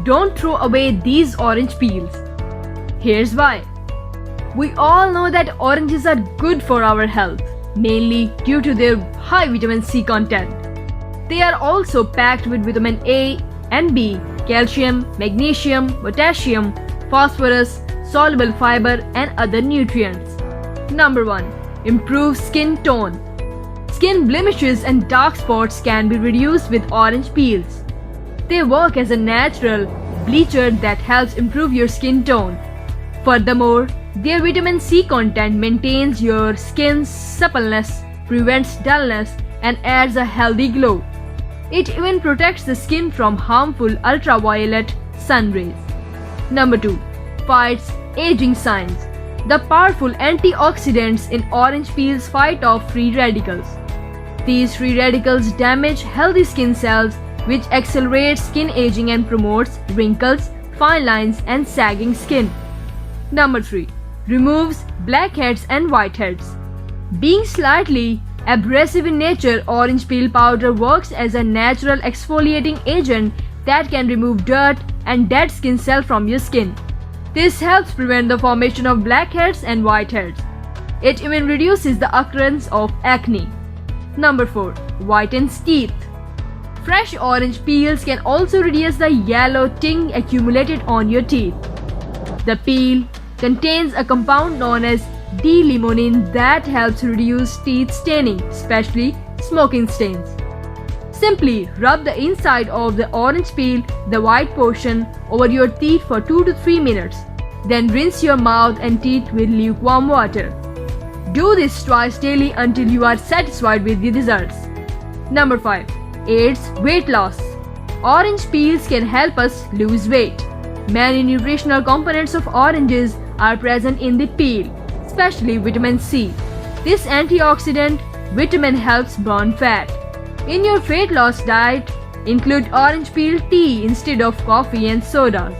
don't throw away these orange peels. Here's why. We all know that oranges are good for our health, mainly due to their high vitamin C content. They are also packed with vitamin A and B, calcium, magnesium, potassium, phosphorus, soluble fiber and other nutrients. Number 1. Improve skin tone. Skin blemishes and dark spots can be reduced with orange peels. They work as a natural bleacher that helps improve your skin tone. Furthermore, their vitamin C content maintains your skin's suppleness, prevents dullness, and adds a healthy glow. It even protects the skin from harmful ultraviolet sun rays. Number 2. Fights aging signs. The powerful antioxidants in orange peels fight off free radicals. These free radicals damage healthy skin cells, which accelerates skin aging and promotes wrinkles, fine lines, and sagging skin. Number 3. Removes blackheads and whiteheads. Being slightly abrasive in nature, orange peel powder works as a natural exfoliating agent that can remove dirt and dead skin cells from your skin. This helps prevent the formation of blackheads and whiteheads. It even reduces the occurrence of acne. Number 4. Whitens teeth. Fresh orange peels can also reduce the yellow ting accumulated on your teeth. The peel contains a compound known as D-limonene that helps reduce teeth staining, especially smoking stains. Simply rub the inside of the orange peel, the white portion, over your teeth for 2 to 3 minutes. Then rinse your mouth and teeth with lukewarm water. Do this twice daily until you are satisfied with the results. Number 5. Aids weight loss. Orange peels can help us lose weight. Many nutritional components of oranges are present in the peel, especially vitamin C. This antioxidant vitamin helps burn fat. In your weight loss diet, include orange peel tea instead of coffee and sodas.